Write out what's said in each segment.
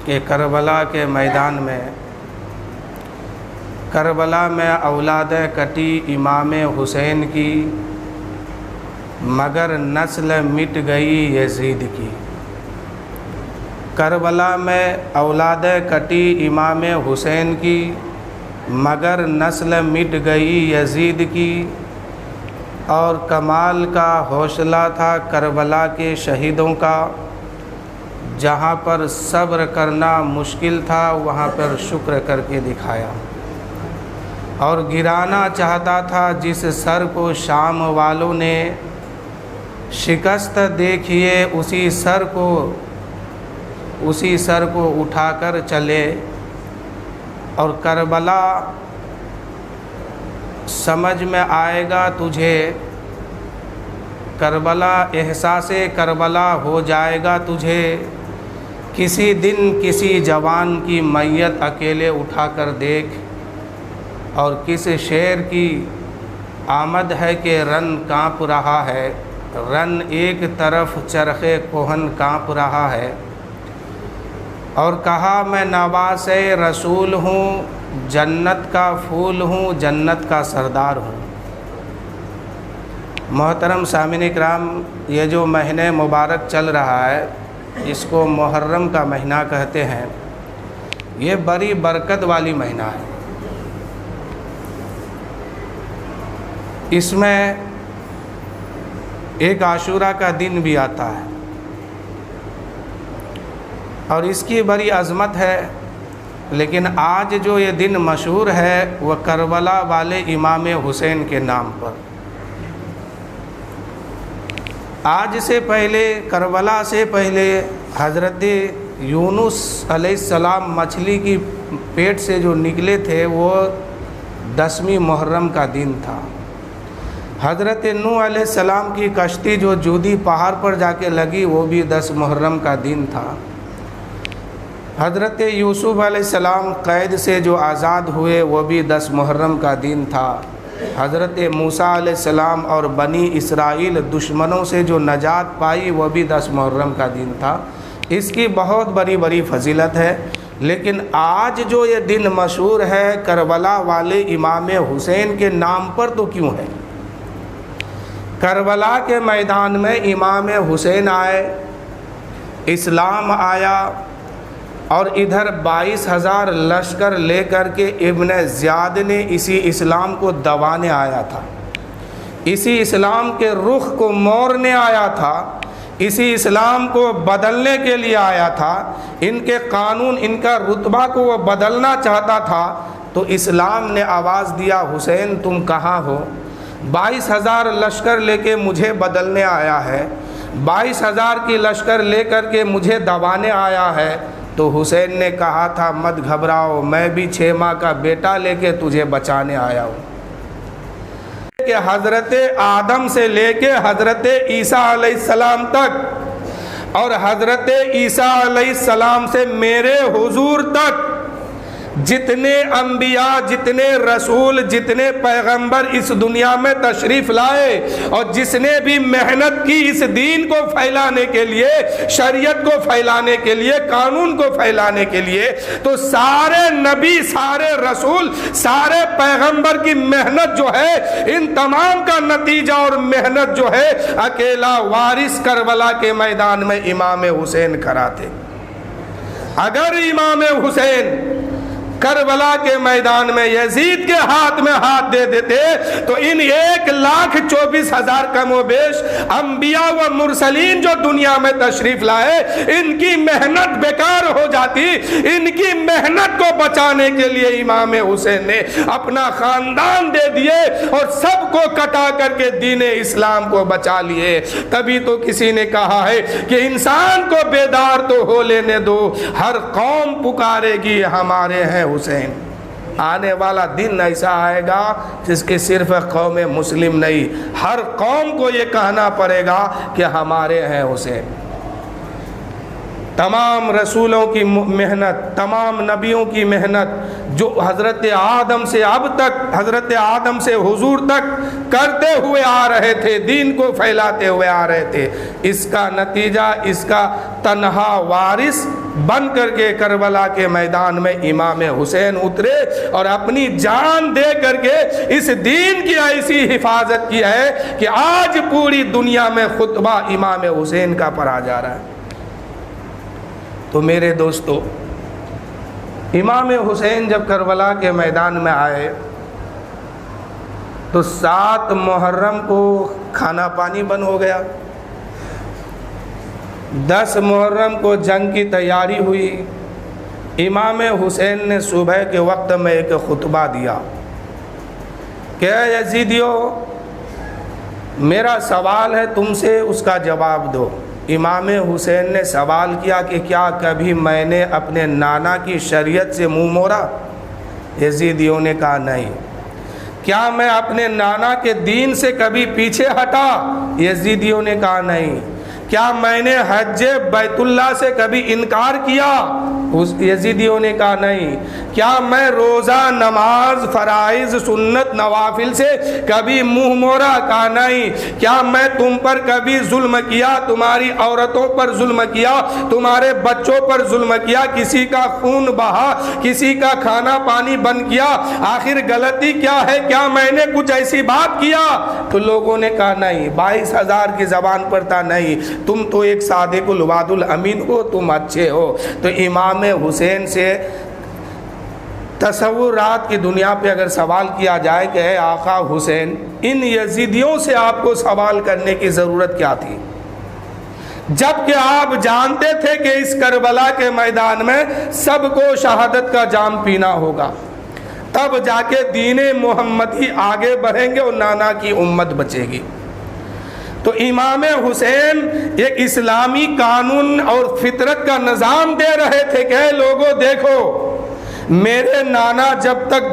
کہ کربلا کے میدان میں کربلا میں اولاد کٹی امام حسین کی، مگر نسل مٹ گئی یزید کی۔ کربلا میں اولاد کٹی امام حسین کی، مگر نسل مٹ گئی یزید کی۔ اور کمال کا حوصلہ تھا کربلا کے شہیدوں کا، جہاں پر صبر کرنا مشکل تھا وہاں پر شکر کر کے دکھایا۔ اور گرانا چاہتا تھا جس سر کو شام والوں نے، شکست دیکھیے اسی سر کو اٹھا کر چلے۔ اور کربلا سمجھ میں آئے گا تجھے، کربلا احساس کربلا ہو جائے گا تجھے، کسی دن کسی جوان کی میت اکیلے اٹھا کر دیکھ، اور کس شیر کی آمد ہے کہ رن کانپ رہا ہے، رن ایک طرف چرخ کوہن کانپ رہا ہے۔ اور کہا میں نواز رسول ہوں، جنت کا پھول ہوں، جنت کا سردار ہوں۔ محترم سامعین اکرام، یہ جو مہینہ مبارک چل رہا ہے اس کو محرم کا مہینہ کہتے ہیں۔ یہ بڑی برکت والی مہینہ ہے۔ اس میں ایک عاشورہ کا دن بھی آتا ہے اور اس کی بڑی عظمت ہے، لیکن آج جو یہ دن مشہور ہے وہ کربلا والے امام حسین کے نام پر۔ آج سے پہلے، کربلا سے پہلے، حضرت یونس علیہ السلام مچھلی کی پیٹ سے جو نکلے تھے وہ 10ویں محرم کا دن تھا۔ حضرت نوح علیہ السلام کی کشتی جو جودی پہاڑ پر جا کے لگی وہ بھی 10 محرم کا دن تھا۔ حضرت یوسف علیہ السلام قید سے جو آزاد ہوئے وہ بھی 10 محرم کا دن تھا۔ حضرت موسیٰ علیہ السلام اور بنی اسرائیل دشمنوں سے جو نجات پائی وہ بھی 10 محرم کا دن تھا۔ اس کی بہت بڑی فضیلت ہے، لیکن آج جو یہ دن مشہور ہے کربلا والے امام حسین کے نام پر تو کیوں ہے؟ کربلا کے میدان میں امام حسین آئے، اسلام آیا، اور ادھر 22,000 لشکر لے کر کے ابن زیاد نے اسی اسلام کو دبانے آیا تھا، اسی اسلام کے رخ کو موڑنے آیا تھا، اسی اسلام کو بدلنے کے لیے آیا تھا، ان کے قانون، ان کا رتبہ کو وہ بدلنا چاہتا تھا۔ تو اسلام نے آواز دیا حسین تم کہاں ہو؟ 22,000 لشکر لے کے مجھے بدلنے آیا ہے، 22,000 کی لشکر لے کر کے مجھے دبانے آیا ہے۔ تو حسین نے کہا تھا مت گھبراؤ، میں بھی 6 ماہ کا بیٹا لے کے تجھے بچانے آیا ہوں۔ کہ حضرت آدم سے لے کے حضرت عیسیٰ علیہ السلام تک، اور حضرت عیسیٰ علیہ السلام سے میرے حضور تک جتنے انبیاء، جتنے رسول، جتنے پیغمبر اس دنیا میں تشریف لائے، اور جس نے بھی محنت کی اس دین کو پھیلانے کے لیے، شریعت کو پھیلانے کے لیے، قانون کو پھیلانے کے لیے، تو سارے نبی، سارے رسول، سارے پیغمبر کی محنت جو ہے، ان تمام کا نتیجہ اور محنت جو ہے اکیلا وارث کربلا کے میدان میں امام حسین کھڑا تھے۔ اگر امام حسین کربلا کے میدان میں یزید کے ہاتھ میں ہاتھ دے دیتے تو ان 1,24,000 کم و بیش انبیاء و مرسلین جو دنیا میں تشریف لائے، ان کی محنت بیکار ہو جاتی۔ ان کی محنت کو بچانے کے لیے امام حسین نے اپنا خاندان دے دیے اور سب کو کٹا کر کے دین اسلام کو بچا لیے۔ تبھی تو کسی نے کہا ہے کہ انسان کو بیدار تو ہو لینے دو، ہر قوم پکارے گی ہمارے ہیں حسین۔ آنے والا دن ایسا آئے گا جس کے صرف قوم مسلم نہیں، ہر قوم کو یہ کہنا پڑے گا کہ ہمارے ہیں حسین۔ تمام رسولوں کی محنت، تمام نبیوں کی محنت جو حضرت آدم سے اب تک، حضرت آدم سے حضور تک کرتے ہوئے آ رہے تھے، دین کو پھیلاتے ہوئے آ رہے تھے، اس کا نتیجہ، اس کا تنہا وارث بن کر کے کربلا کے میدان میں امام حسین اترے اور اپنی جان دے کر کے اس دین کی ایسی حفاظت کی ہے کہ آج پوری دنیا میں خطبہ امام حسین کا پڑھا جا رہا ہے۔ تو میرے دوستو، امام حسین جب کربلا کے میدان میں آئے تو 7 محرم کو کھانا پانی بند ہو گیا، 10 محرم کو جنگ کی تیاری ہوئی۔ امام حسین نے صبح کے وقت میں ایک خطبہ دیا کہ اے یزیدیو، میرا سوال ہے تم سے، اس کا جواب دو۔ امام حسین نے سوال کیا کہ کیا کبھی میں نے اپنے نانا کی شریعت سے منہ موڑا؟ یزیدیوں نے کہا نہیں۔ کیا میں اپنے نانا کے دین سے کبھی پیچھے ہٹا؟ یزیدیوں نے کہا نہیں۔ کیا میں نے حج بیت اللہ سے کبھی انکار کیا؟ یزیدیوں نے کہا نہیں۔ کیا میں روزہ، نماز، فرائض، سنت، نوافل سے کبھی منہ موڑا؟ کہا نہیں۔ کیا میں تم پر کبھی ظلم کیا؟ تمہاری عورتوں پر ظلم کیا؟ تمہارے بچوں پر ظلم کیا؟ کسی کا خون بہا؟ کسی کا کھانا پانی بند کیا؟ آخر غلطی کیا ہے؟ کیا میں نے کچھ ایسی بات کیا؟ تو لوگوں نے کہا نہیں۔ 22,000 کی زبان پر تھا نہیں، تم تو ایک صادق الوعد الامین ہو، تم اچھے ہو۔ تو امام حسین سے تصورات کی دنیا پہ اگر سوال کیا جائے کہ اے آقا حسین، ان یزیدیوں سے آپ کو سوال کرنے کی ضرورت کیا تھی، جبکہ آپ جانتے تھے کہ اس کربلا کے میدان میں سب کو شہادت کا جام پینا ہوگا، تب جا کے دین محمدی آگے بڑھیں گے اور نانا کی امت بچے گی۔ تو امام حسین ایک اسلامی قانون اور فطرت کا نظام دے رہے تھے کہ اے لوگوں دیکھو، میرے نانا جب تک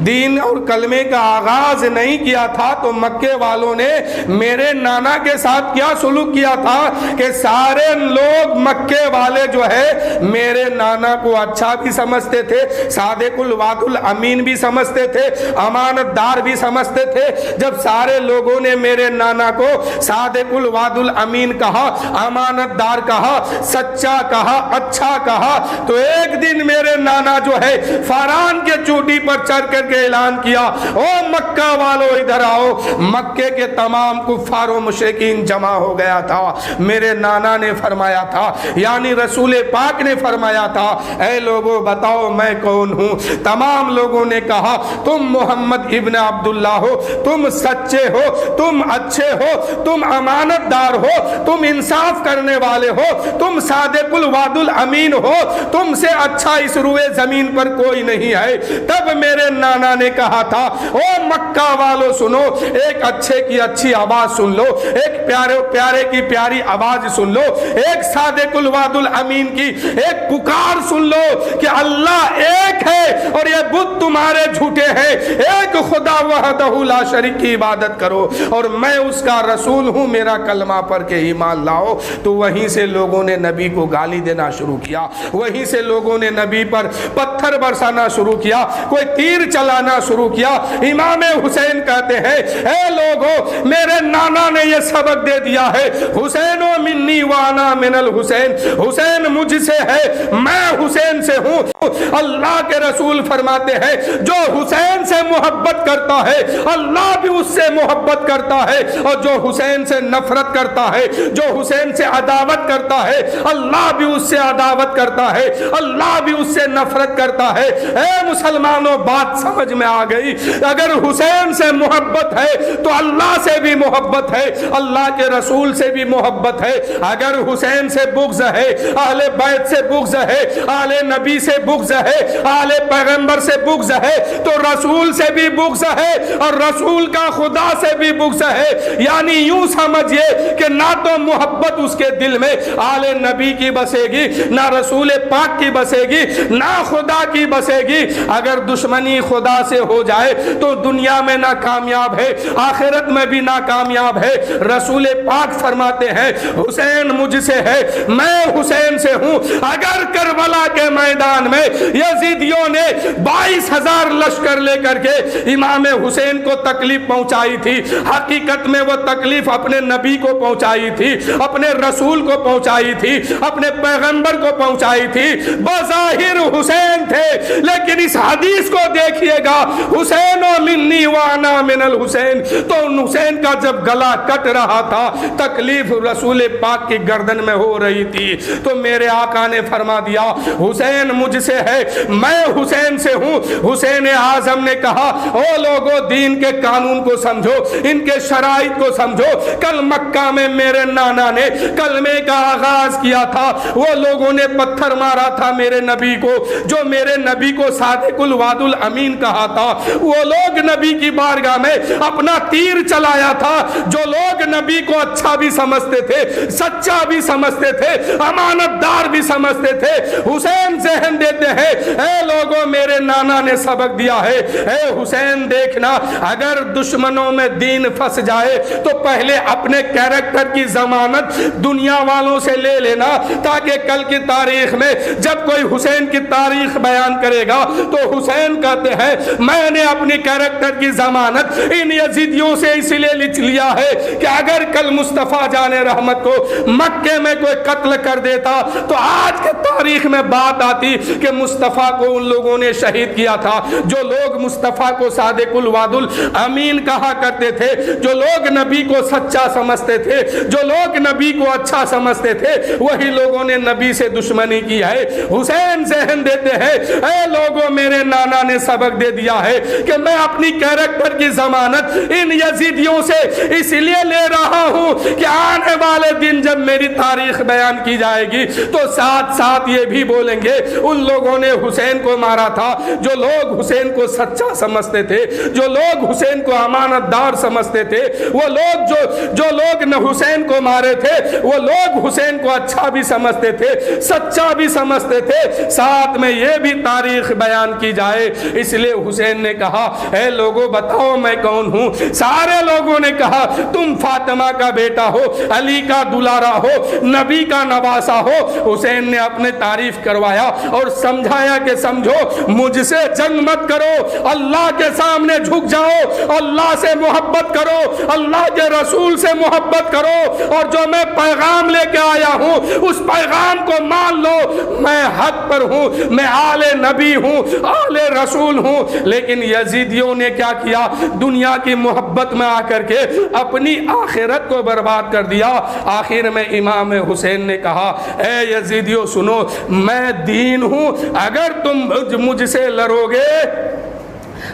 دین اور کلمے کا آغاز نہیں کیا تھا تو مکے والوں نے میرے نانا کے ساتھ کیا سلوک کیا تھا کہ سارے لوگ مکے والے جو ہے میرے نانا کو اچھا بھی سمجھتے تھے، صادق الوعد الامین بھی سمجھتے تھے، امانت دار بھی سمجھتے تھے۔ جب سارے لوگوں نے میرے نانا کو صادق الوعد الامین کہا، امانت دار کہا، سچا کہا، اچھا کہا، تو ایک دن میرے نانا جو ہے فاران کے چوٹی پر چڑھ کر کے اعلان کیا، او مکہ والو ادھر آؤ۔ مکے کے تمام کفار و مشرکین جمع ہو گیا تھا۔ میرے نانا نے فرمایا تھا، یعنی رسول پاک نے فرمایا تھا، اے لوگوں بتاؤ میں کون ہوں؟ تمام لوگوں نے کہا تم محمد ابن عبداللہ ہو، تم سچے ہو، تم اچھے ہو، تم امانت دار ہو، تم انصاف کرنے والے ہو، تم صادق الوعد الامین ہو، تم سے اچھا اس روئے زمین پر کوئی نہیں ہے۔ تب میرے نانا نے کہا تھا، او مکہ والو سنو، ایک اچھے کی اچھی آواز سن لو، ایک پیارے کی پیاری آواز سن لو، ایک صادق الوعد الامین کی ایک پکار سن لو کہ اللہ ایک ہے اور یہ بت تمہارے جھوٹے ہیں، ایک خدا وحدہ لا شریک کی عبادت کرو اور میں اس کا رسول ہوں، میرا کلمہ پڑھ کے ایمان لاؤ۔ تو وہیں سے لوگوں نے نبی کو گالی دینا شروع کیا، وہیں سے لوگوں نے نبی پر پتھر برسانا شروع کیا، کوئی تیر چلانا شروع کیا۔ امام حسین کہتے ہیں، اے لوگوں میرے نانا نے یہ سبق دے دیا ہے، حسین و منی وانا من الحسین، حسین مجھ سے ہے میں حسین سے ہوں۔ اللہ کے رسول فرماتے ہیں جو حسین سے محبت کرتا ہے اللہ بھی اس سے محبت کرتا ہے، اور جو حسین سے نفرت کرتا ہے، جو حسین سے عداوت کرتا ہے اللہ بھی اس سے عداوت کرتا ہے، اللہ بھی اس سے نفرت کرتا ہے۔ اے مسلمانوں بات سمجھ میں آ گئی؟ اگر حسین سے محبت ہے تو اللہ سے بھی محبت ہے، اللہ کے رسول سے بھی محبت ہے۔ اگر حسین سے بغض ہے، اہل بیت سے بغض ہے، اہل نبی سے بغض ہے، اہل پیغمبر سے بغض ہے، تو رسول سے بھی بغض ہے اور رسول کا خدا سے بھی بغض ہے۔ یعنی یوں سمجھئے کہ نہ تو محبت اس کے دل میں اہل نبی کی بسے گی، نہ رسول پاک کی بسے گی، نہ خدا کی بسے گی۔ اگر دشمنی خدا سے ہو جائے تو دنیا میں ناکامیاب ہے، آخرت میں بھی ناکامیاب ہے۔ رسول پاک فرماتے ہیں حسین مجھ سے ہے میں حسین سے ہوں، اگر کربلا کے میدان میں یزیدیوں نے 22,000 لشکر لے کر کے امام حسین کو تکلیف پہنچائی تھی. حقیقت میں وہ تکلیف اپنے نبی کو پہنچائی تھی, اپنے رسول کو پہنچائی تھی, اپنے پیغمبر کو پہنچائی تھی. بظاہر حسین تھے, لیکن اس حدیث کو دیکھیے گا, حسین و منی وانا من الحسین. تو حسین کا جب گلا کٹ رہا تھا, تکلیف رسول پاک کی گردن میں ہو رہی تھی, تو میرے آقا نے فرما دیا حسین مجھ سے ہے, میں حسین سے ہوں. حسین اعظم نے کہا او لوگوں, دین کے قانون کو سمجھو, ان کے شرائط کو سمجھو. کل مکہ میں میرے نانا نے کلمے کا آغاز کیا تھا, وہ لوگوں نے پتھر مارا تھا میرے نبی کو, جو میرے نبی کو صادق الوعد الامین کہا تھا. وہ لوگ نبی کی بارگاہ میں اپنا تیر چلایا تھا, جو لوگ نبی کو اچھا بھی سمجھتے تھے, سچا بھی سمجھتے تھے, امانت دار بھی سمجھتے تھے. حسین ذہن دیتے ہیں اے لوگوں, میرے نانا نے سبق دیا ہے, اے حسین دیکھنا, اگر دشمنوں میں دین پھنس جائے تو پہلے اپنے کیریکٹر کی ضمانت دنیا والوں سے لے لینا, تاکہ کل کی تاریخ میں جب کوئی حسین کی تاریخ بیان کرے گا تو حسین کہتے ہیں میں نے اپنی کیریکٹر کی ضمانت ان یزیدیوں سے اس لیے لیا ہے کہ اگر کل مصطفیٰ جان رحمت کو مکے میں کوئی قتل کر دیتا تو آج کے تاریخ میں بات آتی کہ مصطفیٰ کو ان لوگوں نے شہید کیا تھا. جو لوگ مصطفیٰ کو صادق الوعد الامین کہا کرتے تھے, جو لوگ نبی کو سچا سمجھتے تھے, جو لوگ نبی کو اچھا سمجھتے تھے, وہی لوگوں نے نبی سے دشمنی کی ہے. حسین ذہن دیتے ہیں اے لوگوں, میرے نانا نے سبق دے دیا ہے کہ میں اپنی کیریکٹر کی ضمانت ان یزیدیوں سے اس لیے لے رہا ہوں کہ آنے والے دن جب میری تاریخ بیان کی جائے گی تو ساتھ ساتھ یہ بھی بولیں گے ان لوگوں نے حسین کو مارا تھا. جو لوگ حسین کو سچا سمجھتے تھے, جو لوگ حسین کو امانت دار سمجھتے تھے, وہ لوگ جو لوگ نہ حسین کو مارے تھے, وہ لوگ حسین کو اچھا بھی سمجھتے تھے, سچا بھی سمجھتے تھے, ساتھ میں یہ بھی تاریخ بیان کی جائے. اس لیے حسین نے کہا اے لوگوں بتاؤ میں کون ہوں. سارے لوگوں نے کہا تم فاطمہ کا بیٹا ہو, علی کا دلارا ہو, نبی کا نواسا ہو. حسین نے اپنے تعریف کروایا اور سمجھایا کہ سمجھو مجھ سے جنگ مت کرو, اللہ کے سامنے جھک جاؤ, اللہ سے محبت کرو, اللہ کے رسول سے محبت کرو, اور جو میں پیغام لے کے آیا ہوں اس پیغام کو مان لو. میں حق پر ہوں, میں آل نبی ہوں, آل رسول ہوں. لیکن یزیدیوں نے کیا کیا, دنیا کی محبت میں آ کر کے اپنی آخرت کو برباد کر دیا. آخر میں امام حسین نے کہا اے یزیدیوں سنو, میں دین ہوں, اگر تم مجھ سے لڑو گے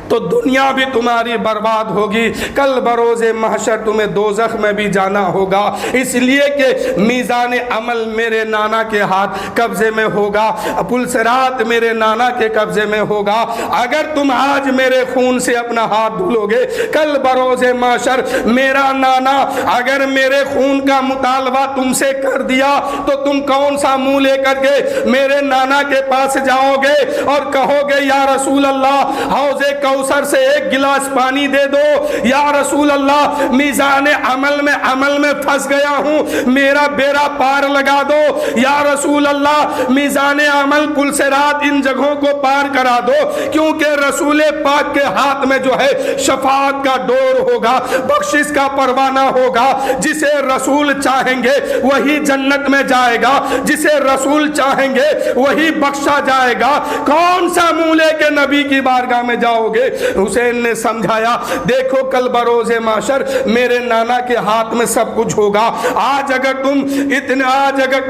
تو دنیا بھی تمہاری برباد ہوگی, کل بروز محشر تمہیں دوزخ میں بھی جانا ہوگا. اس لیے کہ میزان عمل میرے نانا کے ہاتھ قبضے میں ہوگا, پلسرات میرے نانا کے قبضے میں ہوگا. اگر تم آج میرے خون سے اپنا ہاتھ دھلو گے, کل بروز محشر میرا نانا اگر میرے خون کا مطالبہ تم سے کر دیا تو تم کون سا منہ لے کر کے میرے نانا کے پاس جاؤ گے اور کہو گے یا رسول اللہ حوض کوثر سے ایک گلاس پانی دے دو, یا رسول اللہ میزان عمل میں پھنس گیا ہوں, میرا بیڑا پار لگا دو, یا رسول اللہ میزان عمل پل سے رات ان جگہوں کو پار کرا دو. کیونکہ رسول پاک کے ہاتھ میں جو ہے شفاعت کا ڈور ہوگا, بخشش کا پروانہ ہوگا. جسے رسول چاہیں گے وہی جنت میں جائے گا, جسے رسول چاہیں گے وہی بخشا جائے گا. کون سا منہ لے کے نبی کی بارگاہ میں جاؤ گے. حسین نے سمجھایا دیکھو کل بروز محشر میرے نانا کے ہاتھ میں سب کچھ ہوگا. آج اگر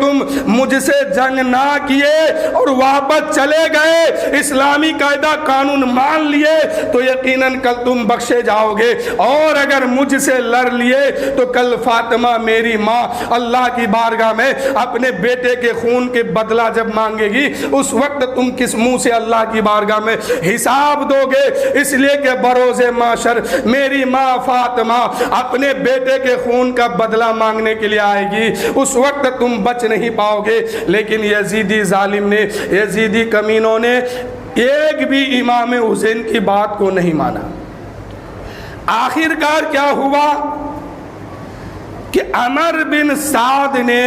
تم مجھ سے جنگ نہ کیے اور واپس چلے گئے, اسلامی قاعدہ قانون مان لیے, تو یقیناً کل تم بخشے جاؤ گے. اور اگر مجھ سے لڑ لیے تو کل فاطمہ میری ماں اللہ کی بارگاہ میں اپنے بیٹے کے خون کے بدلہ جب مانگے گی, اس وقت تم کس منہ سے اللہ کی بارگاہ میں حساب دو گے. اس لیے کہ بروز محشر میری ماں فاطمہ اپنے بیٹے کے خون کا بدلہ مانگنے کے لیے آئے گی, اس وقت تم بچ نہیں پاؤ گے. لیکن یزیدی ظالم نے, یزیدی کمینوں نے ایک بھی امام حسین کی بات کو نہیں مانا. آخر کار کیا ہوا, کہ عمر بن سعد نے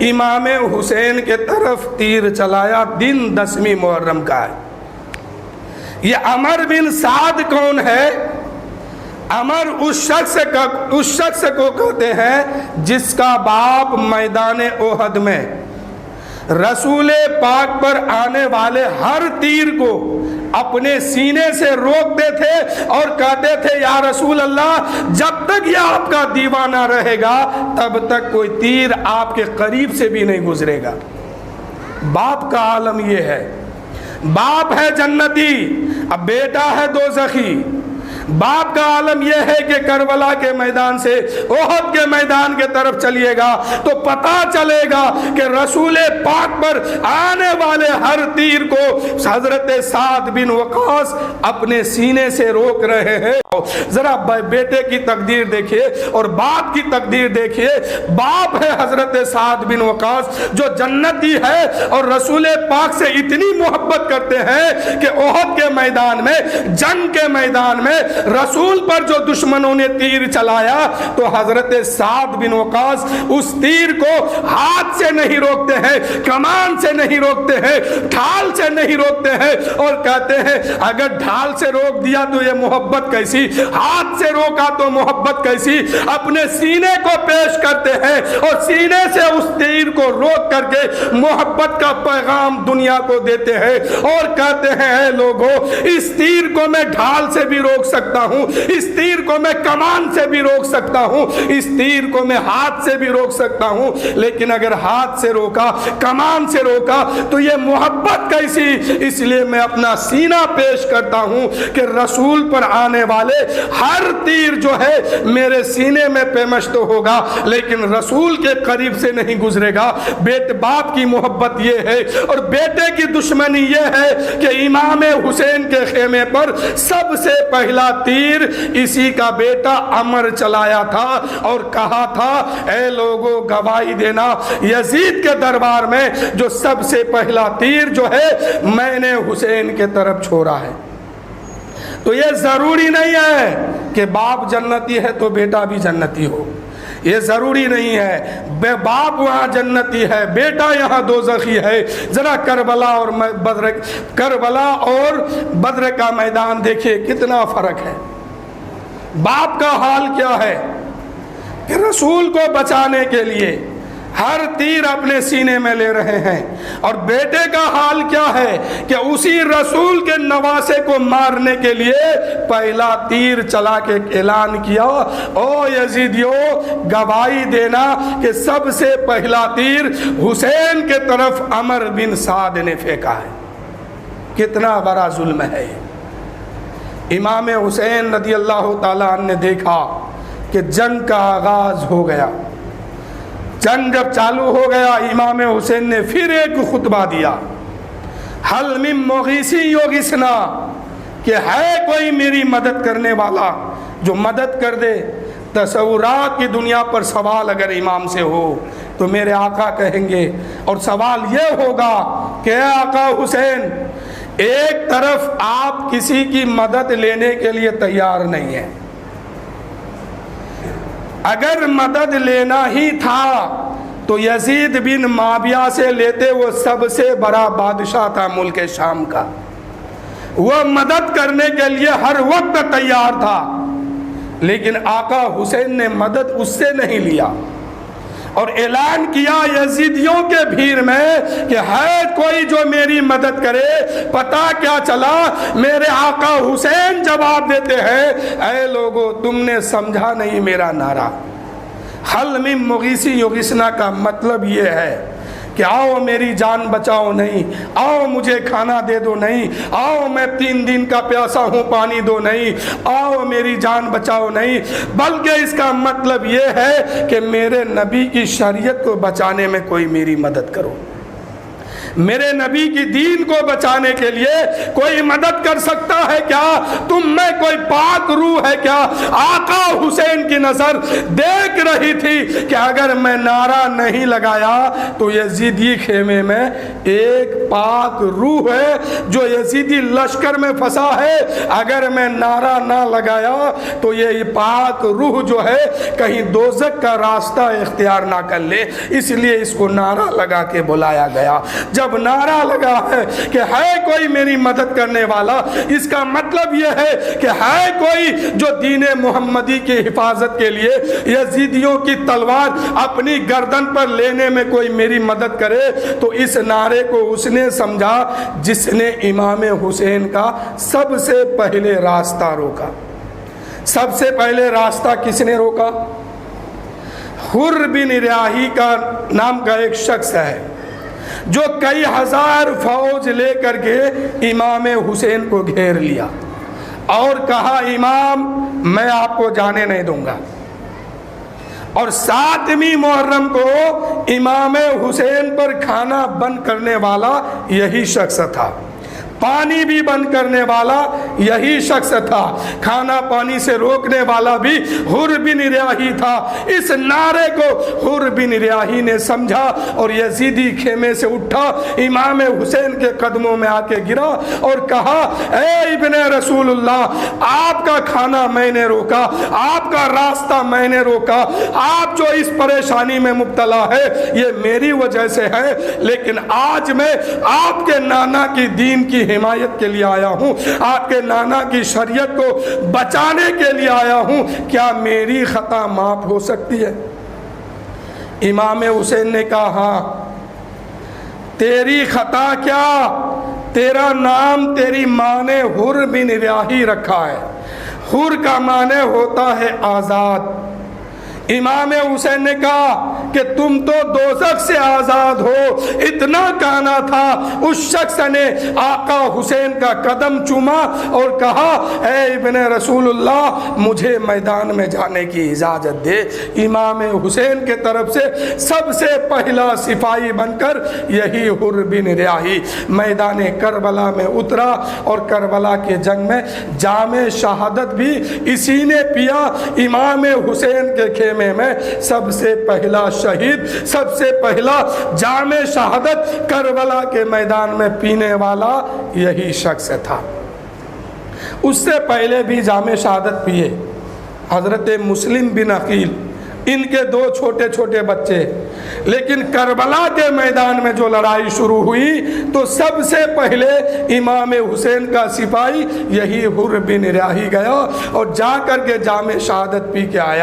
امام حسین کے طرف تیر چلایا، دن 10ویں محرم کا ہے۔ یہ عمر بن سعد کون ہے؟ عمر اس شخص کو کہتے ہیں جس کا باپ میدان احد میں رسول پاک پر آنے والے ہر تیر کو اپنے سینے سے روکتے تھے اور کہتے تھے یا رسول اللہ جب تک یہ آپ کا دیوانہ رہے گا تب تک کوئی تیر آپ کے قریب سے بھی نہیں گزرے گا۔ باپ کا عالم یہ ہے، باپ ہے جنتی، اب بیٹا ہے دوزخی۔ باپ کا عالم یہ ہے کہ کربلا کے میدان سے احد کے میدان کے طرف چلیے گا تو پتا چلے گا کہ رسول پاک پر آنے والے ہر تیر کو حضرت سعد بن وقاص اپنے سینے سے روک رہے ہیں۔ ذرا بیٹے کی تقدیر دیکھیے اور باپ کی تقدیر دیکھیے۔ باپ ہے حضرت سعد بن وقاص جو جنتی ہے اور رسول پاک سے اتنی محبت کرتے ہیں کہ احد کے میدان میں، جنگ کے میدان میں رسول پر جو دشمنوں نے تیر چلایا تو حضرت سعد بن وقاص اس تیر کو ہاتھ سے نہیں روکتے ہیں، کمان سے نہیں روکتے ہیں، ڈھال سے نہیں روکتے ہیں اور کہتے ہیں اگر ڈھال سے روک دیا تو یہ محبت کیسی، ہاتھ سے روکا تو محبت کیسی۔ اپنے سینے کو پیش کرتے ہیں اور سینے سے اس تیر کو روک کر کے محبت کا پیغام دنیا کو دیتے ہیں اور کہتے ہیں اے لوگو اس تیر کو میں ڈھال سے بھی روک سکتا ہوں، اس تیر کو میں کمان سے بھی روک سکتا ہوں، اس تیر کو میں ہاتھ سے بھی روک سکتا ہوں، لیکن اگر ہاتھ سے روکا، کمان سے روکا تو یہ محبت کیسی۔ اس لیے میں اپنا سینہ پیش کرتا ہوں کہ رسول پر آنے والے ہر تیر جو ہے میرے سینے میں پیمشت ہوگا لیکن رسول کے قریب سے نہیں گزرے گا۔ باپ کی محبت یہ ہے اور بیٹے کی دشمنی یہ ہے کہ امام حسین کے خیمے پر سب سے پہلا تیر اسی کا بیٹا عمر چلایا تھا اور کہا تھا اے لوگوں گواہی دینا یزید کے دربار میں جو سب سے پہلا تیر جو ہے میں نے حسین کے طرف چھوڑا ہے۔ تو یہ ضروری نہیں ہے کہ باپ جنتی ہے تو بیٹا بھی جنتی ہو، یہ ضروری نہیں ہے۔ باپ وہاں جنتی ہے، بیٹا یہاں دوزخی ہے۔ ذرا کربلا اور بدر کا میدان دیکھیے کتنا فرق ہے۔ باپ کا حال کیا ہے کہ رسول کو بچانے کے لیے ہر تیر اپنے سینے میں لے رہے ہیں، اور بیٹے کا حال کیا ہے کہ اسی رسول کے نواسے کو مارنے کے لیے پہلا تیر چلا کے اعلان کیا او یزیدیو گواہی دینا کہ سب سے پہلا تیر حسین کے طرف عمر بن سعد نے پھینکا ہے۔ کتنا بڑا ظلم ہے۔ امام حسین رضی اللہ تعالیٰ عنہ نے دیکھا کہ جنگ کا آغاز ہو گیا۔ جنگ جب چالو ہو گیا امام حسین نے پھر ایک خطبہ دیا، حل من مغیثی یغیثنا، کہ ہے کوئی میری مدد کرنے والا جو مدد کر دے۔ تصورات کی دنیا پر سوال اگر امام سے ہو تو میرے آقا کہیں گے، اور سوال یہ ہوگا کہ اے آقا حسین ایک طرف آپ کسی کی مدد لینے کے لیے تیار نہیں ہیں، اگر مدد لینا ہی تھا تو یزید بن معاویہ سے لیتے، وہ سب سے بڑا بادشاہ تھا ملک شام کا، وہ مدد کرنے کے لیے ہر وقت تیار تھا، لیکن آقا حسین نے مدد اس سے نہیں لیا اور اعلان کیا یزیدیوں کے بھیڑ میں کہ ہے کوئی جو میری مدد کرے۔ پتہ کیا چلا؟ میرے آقا حسین جواب دیتے ہیں اے لوگو تم نے سمجھا نہیں میرا نعرہ۔ حل من مغیثی یغیثنا کا مطلب یہ ہے کہ آؤ میری جان بچاؤ نہیں، آؤ مجھے کھانا دے دو نہیں، آؤ میں 3 دن کا پیاسا ہوں پانی دو نہیں، آؤ میری جان بچاؤ نہیں، بلکہ اس کا مطلب یہ ہے کہ میرے نبی کی شریعت کو بچانے میں کوئی میری مدد کرو۔ میرے نبی کی دین کو بچانے کے لیے کوئی مدد کر سکتا ہے کیا؟ تم میں کوئی پاک روح ہے کیا؟ آقا حسین کی نظر دیکھ رہی تھی کہ اگر میں نعرہ نہیں لگایا تو یزیدی خیمے میں ایک پاک روح ہے جو یزیدی لشکر میں پھنسا ہے، اگر میں نعرہ نہ لگایا تو یہ پاک روح جو ہے کہیں دوزخ کا راستہ اختیار نہ کر لے، اس لیے اس کو نعرہ لگا کے بلایا گیا۔ جب نعرہ لگا ہے کہ ہے کوئی میری مدد کرنے والا، اس کا مطلب یہ ہے کہ ہے کوئی جو دین محمدی کی حفاظت کے لیے یزیدیوں کی تلوار اپنی گردن پر لینے میں کوئی میری مدد کرے، تو اس نعرے کو اس نے سمجھا جس نے امام حسین کا سب سے پہلے راستہ روکا۔ سب سے پہلے راستہ کس نے روکا؟ حر بن ریاحی کا نام کا ایک شخص ہے جو کئی ہزار فوج لے کر کے امام حسین کو گھیر لیا اور کہا امام میں آپ کو جانے نہیں دوں گا۔ اور 7ویں محرم کو امام حسین پر کھانا بند کرنے والا یہی شخص تھا، پانی بھی بند کرنے والا یہی شخص تھا، کھانا پانی سے روکنے والا بھی حر بن ریاحی تھا۔ اس نعرے کو حر بن ریاحی نے سمجھا اور یزیدی خیمے سے اٹھا، امام حسین کے قدموں میں آ کے گرا اور کہا اے ابن رسول اللہ، آپ کا کھانا میں نے روکا، آپ کا راستہ میں نے روکا، آپ جو اس پریشانی میں مبتلا ہے یہ میری وجہ سے ہے، لیکن آج میں آپ کے نانا کی دین کی حمایت کے لیے آیا ہوں، آپ کے نانا کی شریعت کو بچانے کے لیے آیا ہوں، کیا میری خطا معاف ہو سکتی ہے؟ امام حسین نے کہا ہاں، تیری خطا کیا؟ تیرا نام تیری ماں نے حر بن ریاحی رکھا ہے، حر کا معنی ہوتا ہے آزاد۔ امام حسین نے کہا کہ تم تو دوزخ سے آزاد ہو، اتنا کہنا تھا، اس شخص نے آقا حسین کا قدم چوما اور کہا اے ابن رسول اللہ مجھے میدان میں جانے کی اجازت دے۔ امام حسین کے طرف سے سب سے پہلا سپاہی بن کر یہی حر بن ریاحی میدان کربلا میں اترا اور کربلا کے جنگ میں جام شہادت بھی اسی نے پیا۔ امام حسین کے خیمے میں سب سے پہلا شہید، سب سے پہلا جام شہادت کربلا کے میدان میں پینے والا یہی شخص تھا۔ اس سے پہلے بھی جام شہادت پیے حضرت مسلم بن عقیل، ان کے 2 چھوٹے چھوٹے بچے، لیکن کربلا کے میدان میں جو لڑائی شروع ہوئی تو سب سے پہلے امام حسین کا سپاہی یہی حر بن ریاحی گیا اور جا کر کے جام شہادت پی کے آیا۔